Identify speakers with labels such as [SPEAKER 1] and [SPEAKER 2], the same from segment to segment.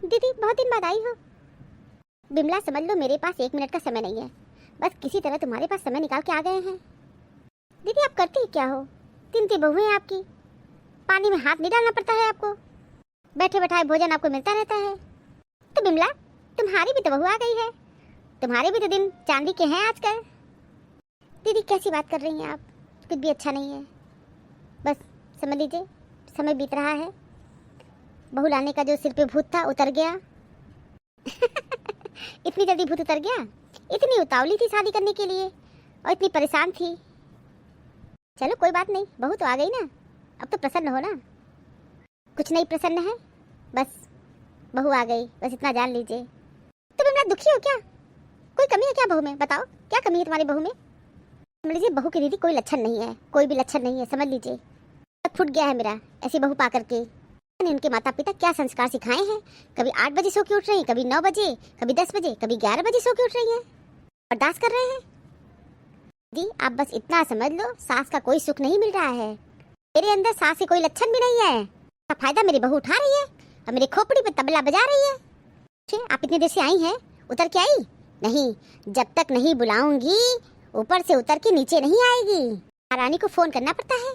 [SPEAKER 1] दीदी बहुत दिन बाद आई हो। बिमला समझ लो मेरे पास 1 मिनट का समय नहीं है, बस किसी तरह तुम्हारे पास समय निकाल के आ गए हैं। दीदी आप करती क्या हो? 3 बहुएं हैं आपकी, पानी में हाथ नहीं डालना पड़ता है आपको, बैठे बैठाए भोजन आपको मिलता रहता है। तो बिमला तुम्हारी भी तो बहू आ गई है, तुम्हारे भी तो दिन चांदी के हैं आजकल। दीदी कैसी बात कर रही हैं आप? कुछ भी अच्छा नहीं है, बस समझ लीजिए समय बीत रहा है। बहू लाने का जो सिर पे भूत था उतर गया। इतनी जल्दी भूत उतर गया? इतनी उतावली थी शादी करने के लिए और इतनी परेशान थी। चलो कोई बात नहीं, बहू तो आ गई ना, अब तो प्रसन्न हो ना। कुछ नहीं प्रसन्न है, बस बहू आ गई, बस इतना जान लीजिए। तो बिमला दुखी हो क्या? कोई कमी है क्या बहू में? बताओ क्या कमी है तुम्हारी बहू में? समझ लीजिए बहू की दीदी कोई लक्षण नहीं है, कोई भी लक्षण नहीं है, समझ लीजिए। फुट गया है मेरा ऐसी बहू पा करके। इनके माता पिता क्या संस्कार सिखाए हैं, कभी 8 बजे सो के उठ रही हैं, कभी 9 बजे, कभी 10 बजे, कभी 11 बजे सो के उठ रही हैं, बर्दाश्त कर रहे हैं। दी आप बस इतना समझ लो, सास का कोई सुख नहीं मिल रहा है। मेरे अंदर सास से कोई लक्षण भी नहीं है, का फायदा मेरी बहू उठा रही है और मेरी खोपड़ी पे तबला बजा रही है। आप इतने देर से आई हैं, उतर के आई नहीं? जब तक नहीं बुलाऊंगी ऊपर से उतर के नीचे नहीं आएगी। रानी को फोन करना पड़ता है,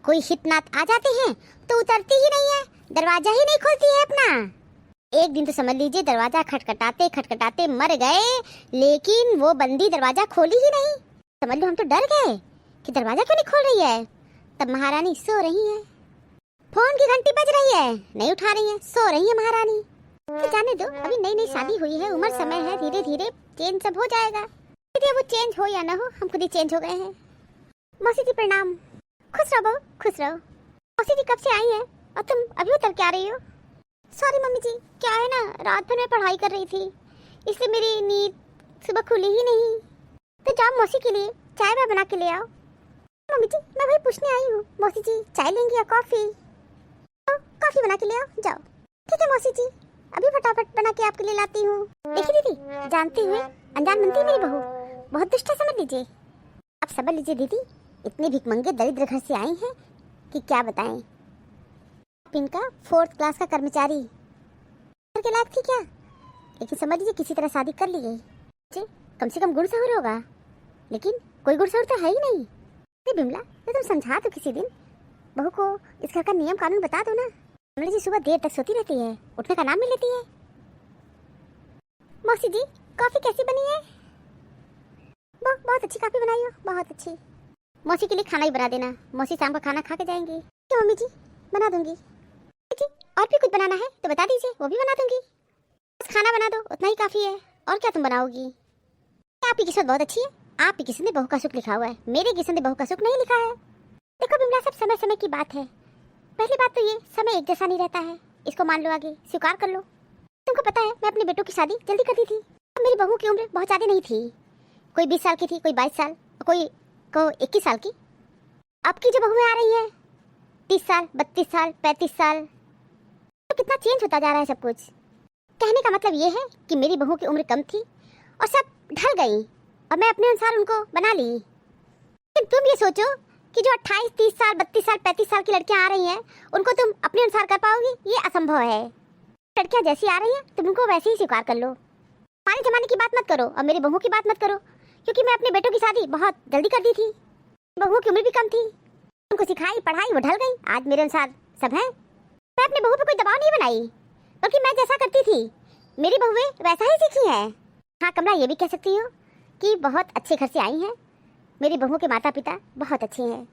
[SPEAKER 1] कोई हितनात आ जाते हैं तो उतरती ही नहीं है, दरवाजा ही नहीं खोलती है अपना। एक दिन तो समझ लीजिए दरवाजा खटखटाते खटखटाते मर गए, लेकिन वो बंदी दरवाजा खोली ही नहीं। समझ लो हम तो डर गए कि दरवाजा क्यों नहीं खोल रही है। तब महारानी सो रही है, फोन की घंटी बज रही है, नहीं उठा रही है, सो रही है महारानी। तो जाने दो, अभी नई नई शादी हुई है, उम्र समय है, धीरे धीरे चेंज सब हो जाएगा। वो चेंज हो या ना हो, हम खुद ही चेंज हो गए हैं। मौसी जी प्रणाम। खुश रहो बहू, खुश रहो। मौसी जी कब से आई है और तुम अभी उतर के आ रही हो? सॉरी मम्मी जी, क्या है ना, रात भर मैं पढ़ाई कर रही थी, इसलिए मेरी नींद सुबह खुली ही नहीं। तो जाओ मौसी के लिए चाय वाय बना के ले आओ। मम्मी जी मैं वही पूछने आई हूँ, मौसी जी चाय लेंगी या कॉफी? कॉफी बना के ले आओ, जाओ। ठीक है मौसी जी, अभी फटाफट बना के आपके लिए लाती हूँ। देखिए दीदी, जानते हुए अनजान बनती है मेरी बहू, बहुत दुष्ट है, समझ लीजिए। आप समझ लीजिए दीदी, इतने भिखमंगे दरिद्र घर से आई हैं कि क्या बताएं। इनका 4th क्लास का कर्मचारी के लायक थी क्या? लेकिन समझ लीजिए किसी तरह शादी कर ली गई। कम से कम गुण सहूर होगा, लेकिन कोई गुण सहूर तो है ही नहीं। अरे बिमला तो तुम समझा दो किसी दिन, बहू को इस घर का नियम कानून बता दो ना। समझ लीजिए सुबह देर तक सोती रहती है, उठने का नाम नहीं लेती है। मौसी जी कॉफी कैसी बनी है? बहुत अच्छी कॉफी बनाई हो, बहुत अच्छी। मौसी के लिए खाना ही बना देना, मौसी शाम का खाना खा के जाएंगी। तो मम्मी जी बना दूंगी जी, और भी कुछ बनाना है तो बता दीजिए, वो भी बना दूंगी। बस खाना बना दो, उतना ही काफी है। और क्या तुम बनाओगी? आपकी किस्मत बहुत अच्छी है, आपकी किस्मत में बहू का सुख लिखा हुआ है, मेरी किस्मत में बहू का सुख नहीं लिखा है। देखो बिमला सब समय समय की बात है। पहली बात तो ये समय एक जैसा नहीं रहता है, इसको मान लो, आगे स्वीकार कर लो। तुमको पता है मैं अपने बेटों की शादी जल्दी कर दी थी। मेरी बहू की उम्र बहुत ज्यादा नहीं थी, कोई 20 साल की थी, कोई 22 साल, कोई को 21 साल की। अब की जो बहुएं आ रही हैं 30 साल, 32 साल, 35 साल, तो कितना चेंज होता जा रहा है सब कुछ। कहने का मतलब ये है कि मेरी बहू की उम्र कम थी और सब ढल गई और मैं अपने अनुसार उनको बना ली। लेकिन तुम ये सोचो कि जो 28, 30 साल, 32 साल, 35 साल की लड़कियां आ रही हैं, उनको तुम अपने अनुसार कर पाओगी? ये असंभव है। लड़कियां जैसी आ रही हैं तुम उनको वैसे ही स्वीकार कर लो। हमारे जमाने की बात मत करो और मेरी बहू की बात मत करो, क्योंकि मैं अपने बेटों की शादी बहुत जल्दी कर दी थी। बहू की उम्र भी कम थी, उनको सिखाई पढ़ाई, वो ढल गई, आज मेरे अनुसार सब है। मैं अपनी बहू पे कोई दबाव नहीं बनाई, बल्कि मैं जैसा करती थी मेरी बहुएं वैसा ही सीखी है। हाँ कमला ये भी कह सकती हो कि बहुत अच्छे घर से आई हैं, मेरी बहू के माता पिता बहुत अच्छे हैं,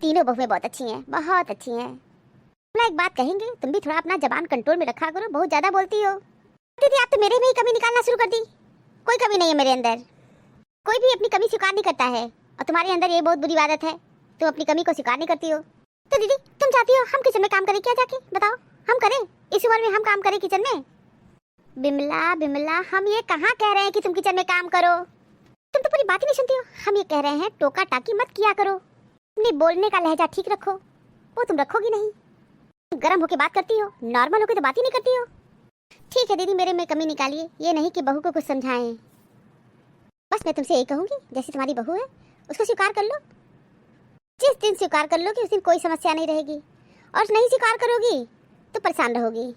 [SPEAKER 1] तीनों बहुएं बहुत अच्छी हैं, बहुत अच्छी हैं। कमला एक बात कहेंगे, तुम भी थोड़ा अपना जबान कंट्रोल में रखा करो, बहुत ज्यादा बोलती हो। दीदी आप तो मेरे में ही कमी निकालना शुरू कर दी। कोई कमी नहीं है मेरे अंदर, कोई भी अपनी कमी स्वीकार नहीं करता है, और तुम्हारे अंदर ये बहुत बुरी आदत है, तुम अपनी कमी को स्वीकार नहीं करती हो। तो दीदी तुम चाहती हो हम किचन में काम करें क्या? जाके बताओ, हम करें? इस उम्र में हम काम करें किचन में? बिमला बिमला हम ये कहाँ कह रहे हैं कि तुम किचन में काम करो, तुम तो पूरी बात ही नहीं सुनती हो। हम ये कह रहे हैं टोका टाकी मत किया करो, अपने बोलने का लहजा ठीक रखो, वो तुम रखोगी नहीं। तुम गर्म होके बात करती हो, नॉर्मल होके तो बात ही नहीं करती हो। ठीक है दीदी मेरे में कमी निकालिए, ये नहीं कि बहू को कुछ समझाएं। बस मैं तुमसे यही कहूँगी, जैसे तुम्हारी बहू है उसको स्वीकार कर लो। जिस दिन स्वीकार कर लोगी उस दिन कोई समस्या नहीं रहेगी, और नहीं स्वीकार करोगी तो परेशान रहोगी।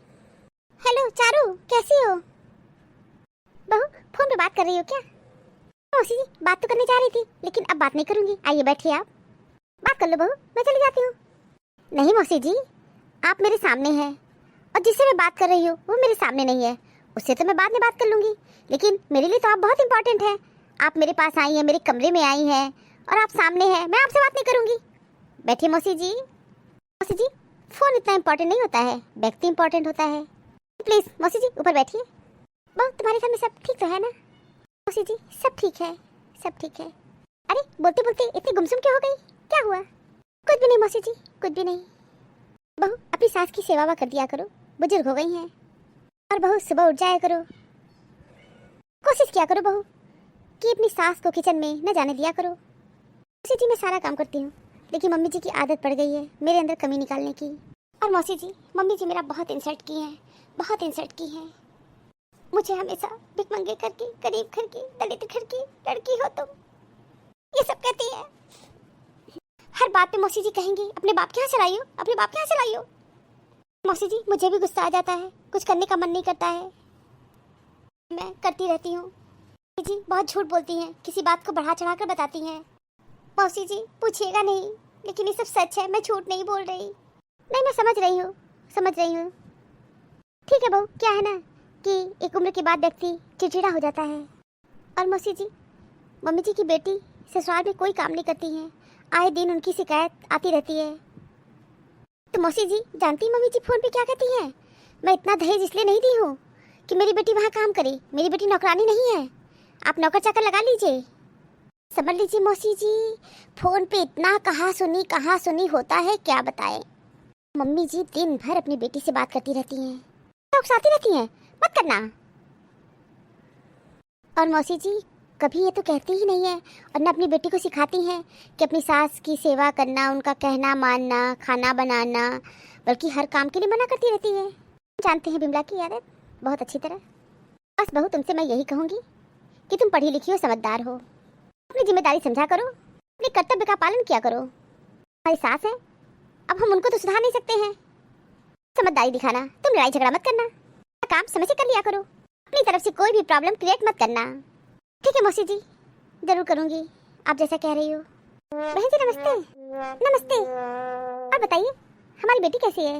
[SPEAKER 1] हेलो चारू, कैसी हो? बहू फोन पे बात कर रही हो क्या? मौसी जी बात तो करने जा रही थी, लेकिन अब बात नहीं करूंगी। आइए बैठिए, आप बात कर लो बहू, मैं चली जाती हूँ। नहीं मौसी जी, आप मेरे सामने हैं और जिससे मैं बात कर रही हूँ वो मेरे सामने नहीं है। उससे तो मैं बाद में बात कर लूंगी, लेकिन मेरे लिए तो आप बहुत इंपॉर्टेंट हैं। आप मेरे पास आई हैं, मेरे कमरे में आई हैं और आप सामने हैं, मैं आपसे बात नहीं करूंगी। बैठिए मौसी जी। मौसी जी फोन इतना इंपॉर्टेंट नहीं होता है, व्यक्ति इंपॉर्टेंट होता है। प्लीज मौसी जी ऊपर बैठिए। बहू तुम्हारे घर में सब ठीक तो है ना? मौसी जी सब ठीक है, सब ठीक है। अरे बोलते बोलते इतनी गुमसुम क्यों हो गई? क्या हुआ? कुछ भी नहीं मौसी जी, कुछ भी नहीं। बहू अपनी सास की सेवा कर दिया करो, बुजुर्ग हो गई हैं। और बहू सुबह उठ जाया करो, कोशिश किया करो बहू कि अपनी सास को किचन में न जाने दिया करो। मौसी जी मैं सारा काम करती हूँ, लेकिन मम्मी जी की आदत पड़ गई है मेरे अंदर कमी निकालने की। और मौसी जी मम्मी जी मेरा बहुत इंसल्ट की हैं, बहुत इंसल्ट की हैं। मुझे हमेशा भिखमंगे करके, गरीब घर की, दलित घर की लड़की हो तुम, ये सब कहती है। हर बात पे मौसी जी कहेंगी अपने बाप के यहाँ चलाई हो, अपने बाप के यहाँ चलाई हो। मौसी जी मुझे भी गुस्सा आ जाता है, कुछ करने का मन नहीं करता है, मैं करती रहती हूँ। मौसी जी बहुत झूठ बोलती हैं, किसी बात को बढ़ा चढ़ा कर बताती हैं। मौसी जी पूछिएगा नहीं, लेकिन ये सब सच है, मैं झूठ नहीं बोल रही। नहीं मैं समझ रही हूँ, समझ रही हूँ। ठीक है बहू, क्या है ना कि एक उम्र के बाद व्यक्ति चिड़चिड़ा हो जाता है। और मौसी जी मम्मी जी की बेटी ससुराल में कोई काम नहीं करती हैं, आए दिन उनकी शिकायत आती रहती है। तो मौसी जी जानती मम्मी जी फोन पे क्या कहती हैं? मैं इतना दहेज इसलिए नहीं दी हूँ कि मेरी बेटी वहाँ काम करे, मेरी बेटी नौकरानी नहीं है, आप नौकर चाकर लगा लीजिए। समझ लीजिए मौसी जी, फोन पे इतना कहा सुनी होता है, क्या बताएं। मम्मी जी दिन भर अपनी बेटी से बात करती रहती हैं, उकसाती रहती हैं, मत करना। और मौसी जी कभी ये तो कहती ही नहीं है और न अपनी बेटी को सिखाती हैं कि अपनी सास की सेवा करना, उनका कहना मानना, खाना बनाना, बल्कि हर काम के लिए मना करती रहती है। जानते हैं बिमला की आदत बहुत अच्छी तरह। बस बहू तुमसे मैं यही कहूँगी कि तुम पढ़ी लिखी हो, समझदार हो, अपनी जिम्मेदारी समझा करो, अपने कर्तव्य का पालन किया करो। हमारी सास है, अब हम उनको तो सुधार नहीं सकते हैं। समझदारी दिखाना, तुम लड़ाई झगड़ा मत करना, काम समय से कर लिया करो, अपनी तरफ से कोई भी प्रॉब्लम क्रिएट मत करना। ठीक है मौसी जी, जरूर करूँगी आप जैसा कह रही हो। बहन जी नमस्ते। नमस्ते। और बताइए हमारी बेटी कैसी है?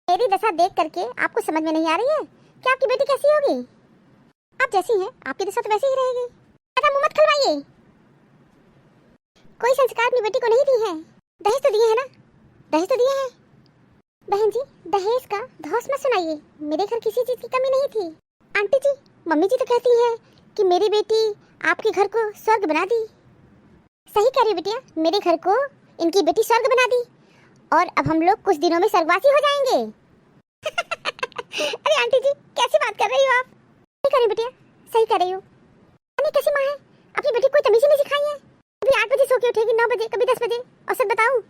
[SPEAKER 1] मेरी दशा देख करके आपको समझ में नहीं आ रही है कि आपकी बेटी कैसी होगी? आप जैसी हैं आपकी दशा तो वैसी ही रहेगी। ज़्यादा मुँह मत खुलवाइए। कोई संस्कार अपनी बेटी को नहीं दी है। दहेज तो दिए हैं ना, दहेज तो दिए हैं। बहन जी दहेज का धौस मत सुनाइए, मेरे घर किसी चीज की कमी नहीं थी। आंटी जी मम्मी जी तो कहती हैं कि मेरी बेटी आपके घर को स्वर्ग बना दी। सही कह रही बिटिया, मेरे घर को इनकी बेटी स्वर्ग बना दी और अब हम लोग कुछ दिनों में स्वर्गवासी हो जाएंगे। अरे आंटी जी कैसी बात कर रही हो आप? सही कह रही बिटिया, सही कह रही हो। कैसी माँ है, अपनी बेटी कोई तमीज नहीं सिखाई है। कभी 8 बजे सो के उठेगी, 9 बजे, कभी 10 बजे, और सच बताऊं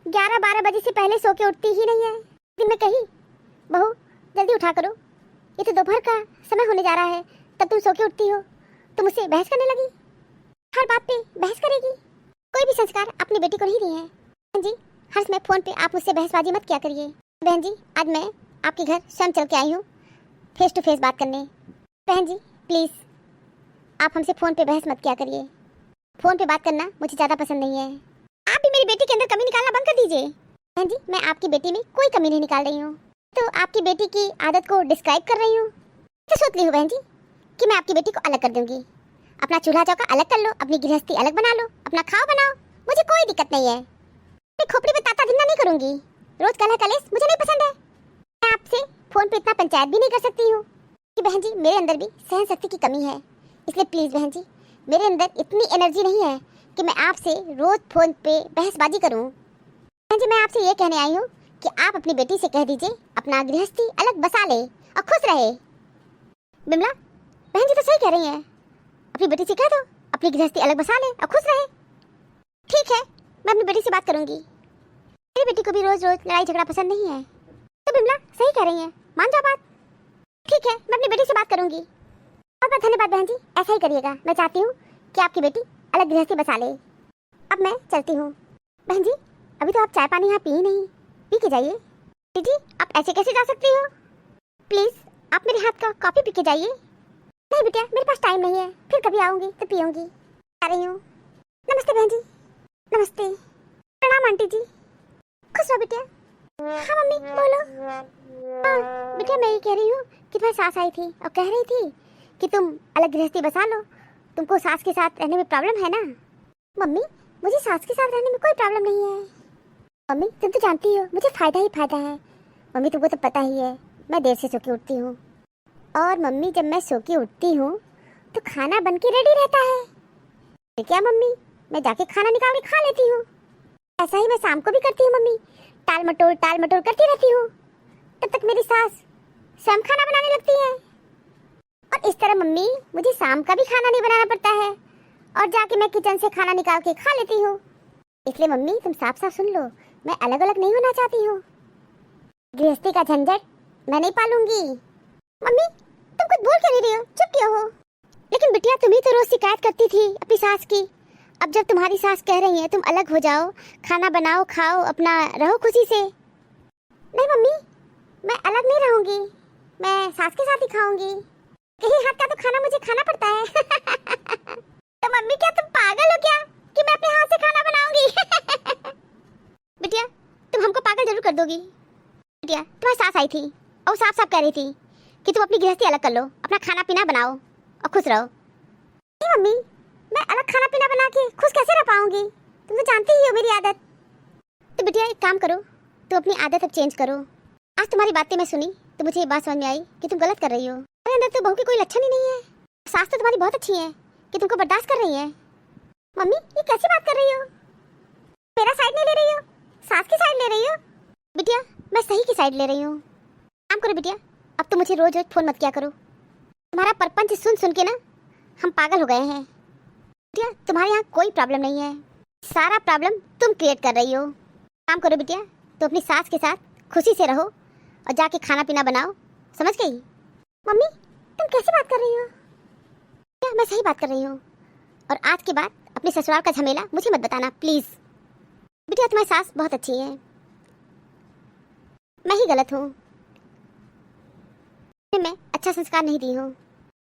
[SPEAKER 1] 11-12 बजे से पहले सो के उठती ही नहीं है। दिन में कही बहू जल्दी उठा करो, ये तो दोपहर का समय होने जा रहा है, तब तुम सो के उठती हो, तुम मुझसे बहस करने लगी, हर बात पे बहस करेगी। कोई भी संस्कार अपनी बेटी को नहीं दिए हैं। बहन जी हर समय फोन पे आप मुझसे बहसबाजी मत किया करिए। बहन जी आज मैं आपके घर स्वयं चल के आई हूँ फेस टू फेस बात करने। बहन जी प्लीज़ आप हमसे फ़ोन पे बहस मत किया करिए, फ़ोन पे बात करना मुझे ज़्यादा पसंद नहीं है। आप भी मेरी बेटी के अंदर कमी निकालना बंद कर दीजिए। बहन जी मैं आपकी बेटी में कोई कमी नहीं निकाल रही हूँ, तो आपकी बेटी की आदत को डिस्क्राइब कर रही हूँ। तो सोच ली हूँ बहन जी कि मैं आपकी बेटी को अलग कर दूँगी, अपना चूल्हा चौका अलग कर लो, अपनी गृहस्थी अलग बना लो, अपना खाओ बनाओ, मुझे कोई दिक्कत नहीं है। मैं खोपड़ी पे ताता दिन्ना नहीं करूँगी, रोज़ कलह कलेश मुझे नहीं पसंद है। मैं आपसे फ़ोन पे इतना पंचायत भी नहीं कर सकती हूँ कि बहन जी मेरे अंदर भी सहन शक्ति की कमी है, इसलिए प्लीज़ बहन जी मेरे अंदर इतनी एनर्जी नहीं है कि मैं आपसे रोज़ फ़ोन पे बहसबाजी करूँ। बहन जी मैं आपसे ये कहने आई हूँ कि आप अपनी बेटी से कह दीजिए अपना गृहस्थी अलग बसा ले और खुश रहे। बिमला बहन जी तो सही कह रही हैं, अपनी बेटी से कह दो अपनी गृहस्थी अलग बसा ले और खुश रहे। ठीक है मैं अपनी बेटी से बात करूँगी, मेरी बेटी को भी रोज़ रोज़ लड़ाई झगड़ा पसंद नहीं है। तो बिमला सही कह रही हैं, मान जाओ बात। ठीक है मैं अपनी बेटी से बात करूँगी। बहुत बहुत धन्यवाद बहन जी, ऐसा ही करिएगा। मैं चाहती हूँ कि आपकी बेटी अलग गृहस्थी बसा ले। अब मैं चलती हूँ। बहन जी अभी तो आप चाय पानी यहाँ पी ही नहीं, पी के जाइए। दीदी आप ऐसे कैसे जा सकती हो? प्लीज आप मेरे हाथ का कॉफी पी के जाइए। नहीं बिटिया, मेरे पास टाइम नहीं है, फिर कभी आऊंगी तो पीऊंगी। आ रही हूँ। नमस्ते बहन जी। नमस्ते। प्रणाम आंटी जी। खुश रहो बिटिया। हाँ मम्मी बोलो। हाँ बिटिया, मैं ये कह रही हूँ कि तुम्हारी सास आई थी और कह रही थी कि तुम अलग गृहस्थी बसा लो, तुमको सास के साथ रहने में प्रॉब्लम है ना। मम्मी मुझे सास के साथ रहने में कोई प्रॉब्लम नहीं है। मम्मी तुम तो जानती हो मुझे फायदा ही फायदा है। मम्मी तुमको तो पता ही है मैं देर से सो के उठती हूँ, और मम्मी जब मैं सो के उठती हूँ तो खाना बन के रेडी रहता है। फिर क्या मम्मी, मैं जाके खाना निकाल के खा लेती हूँ। ऐसा ही मैं शाम को भी करती हूँ मम्मी, टाल मटोल करती रहती हूँ। तब तक मेरी सास स्वयं खाना बनाने लगती है, और इस तरह मम्मी मुझे शाम का भी खाना नहीं बनाना पड़ता है, और जाके मैं किचन से खाना निकाल के खा लेती हूँ। इसलिए मम्मी तुम साफ साफ सुन लो, मैं अलग अलग नहीं होना चाहती हूँ। गृहस्थी का झंझट मैं नहीं पालूंगी। मम्मी तुम कुछ बोल क्यों नहीं रही हो, चुप क्यों हो? लेकिन बिटिया तुम ही तो रोज शिकायत करती थी अपनी सास की। अब जब तुम्हारी सास कह रही है तुम अलग हो जाओ, खाना बनाओ खाओ अपना रहो खुशी से। नहीं मम्मी मैं अलग नहीं रहूंगी, मैं सास के साथ ही खाऊंगी। कहीं हाथ का तो खाना मुझे खाना पड़ता है। तो मम्मी क्या तुम पागल हो क्या कि मैं अपने हाथ से खाना बनाऊंगी? बिटिया तुम हमको पागल जरूर कर दोगी। बिटिया तुम्हारी सास आई थी और साफ साफ कह रही थी कि तुम अपनी गृहस्थी अलग कर लो, अपना खाना पीना बनाओ और खुश रहो। नहीं मम्मी मैं अलग खाना पीना बना के खुश कैसे रह पाऊंगी, तुम तो जानती ही हो मेरी आदत। तो बिटिया एक काम करो, तुम अपनी आदत अब चेंज करो। आज तुम्हारी बातें मैं सुनी तो मुझे ये बात समझ में आई कि तुम गलत कर रही हो। मेरे अंदर तो बहू की कोई लक्षण ही नहीं है। सास तो तुम्हारी बहुत अच्छी है कि तुमको बर्दाश्त कर रही है। मम्मी ये कैसी बात कर रही हो, मेरा साइड नहीं ले रही हो, सास की साइड ले रही हो। बिटिया मैं सही की साइड ले रही हूँ। काम करो बिटिया, अब तो मुझे रोज रोज फोन मत किया करो। तुम्हारा परपंच सुन सुन के ना हम पागल हो गए हैं। बिटिया तुम्हारे यहाँ कोई प्रॉब्लम नहीं है, सारा प्रॉब्लम तुम क्रिएट कर रही हो। काम करो बिटिया, तो अपनी सास के साथ खुशी से रहो और जाके खाना पीना बनाओ, समझ गई? मम्मी तुम कैसे बात कर रही हो? क्या मैं सही बात कर रही हूँ, और आज के बाद अपने ससुराल का झमेला मुझे मत बताना प्लीज। बिटिया तुम्हारी सास बहुत अच्छी है, मैं ही गलत हूँ, मैं अच्छा संस्कार नहीं दी हूँ।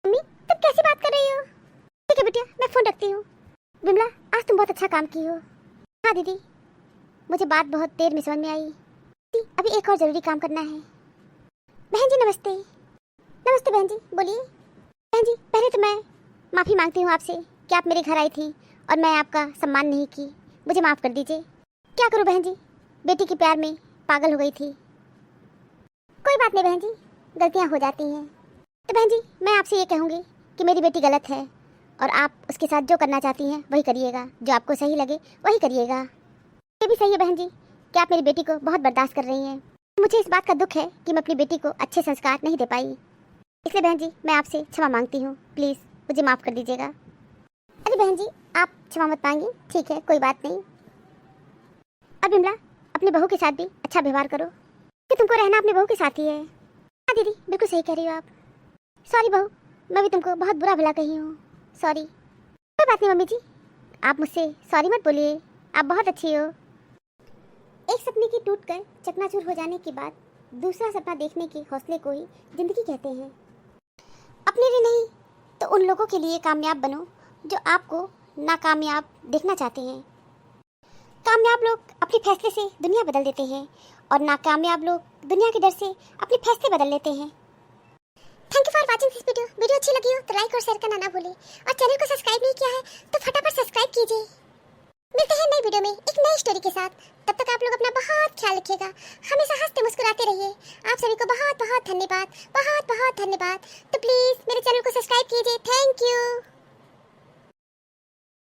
[SPEAKER 1] मम्मी तुम कैसी बात कर रही हो? ठीक है बिटिया मैं फोन रखती हूँ। बिमला आज तुम बहुत अच्छा काम की हो। हाँ दीदी मुझे बात बहुत देर में समझ में आई। अभी एक और जरूरी काम करना है। बहन जी नमस्ते। नमस्ते बहन जी बोलिए। बहन जी पहले तो मैं माफ़ी मांगती हूँ आपसे कि आप मेरे घर आई थी और मैं आपका सम्मान नहीं की, मुझे माफ़ कर दीजिए। क्या करूँ बहन जी, बेटी के प्यार में पागल हो गई थी। कोई बात नहीं बहन जी, गलतियाँ हो जाती हैं। तो बहन जी मैं आपसे ये कहूँगी कि मेरी बेटी गलत है और आप उसके साथ जो करना चाहती हैं वही करिएगा, जो आपको सही लगे वही करिएगा। ये भी सही है बहन जी कि आप मेरी बेटी को बहुत बर्दाश्त कर रही हैं। मुझे इस बात का दुख है कि मैं अपनी बेटी को अच्छे संस्कार नहीं दे पाई, इसलिए बहन जी मैं आपसे क्षमा मांगती हूँ, प्लीज़ मुझे माफ़ कर दीजिएगा। अरे बहन जी आप क्षमा मत मांगिए, ठीक है कोई बात नहीं। और बिमला अपनी बहू के साथ भी अच्छा व्यवहार करो कि तुमको रहना अपनी बहू के साथ ही है। हाँ दीदी बिल्कुल सही कह रही हो आप। सॉरी बहू, मैं भी तुमको बहुत बुरा भला कही हूँ, सॉरी। कोई बात नहीं मम्मी जी, आप मुझसे सॉरी मत बोलिए, आप बहुत अच्छी हो। एक सपने की टूटकर चकनाचूर हो जाने के बाद दूसरा सपना देखने के हौसले को ही जिंदगी कहते हैं। अपने लिए नहीं तो उन लोगों के लिए कामयाब बनो जो आपको नाकामयाब देखना चाहते हैं। कामयाब लोग अपने फैसले से दुनिया बदल देते हैं और नाकामयाब लोग दुनिया के डर से अपने फैसले बदल लेते हैं। Thank you for watching this video. Video अच्छी लगी हो तो लाइक और शेयर करना ना भूलें, और चैनल को सब्सक्राइब नहीं किया है तो फटाफट सब्सक्राइब कीजिए। मिलते हैं नई वीडियो में एक नई स्टोरी के साथ, तब तक आप लोग अपना बहुत ख्याल रखिएगा, हमेशा हंसते मुस्कुराते रहिए। आप सभी को बहुत बहुत धन्यवाद, बहुत बहुत धन्यवाद। तो प्लीज़ मेरे चैनल को सब्सक्राइब कीजिए। Thank you.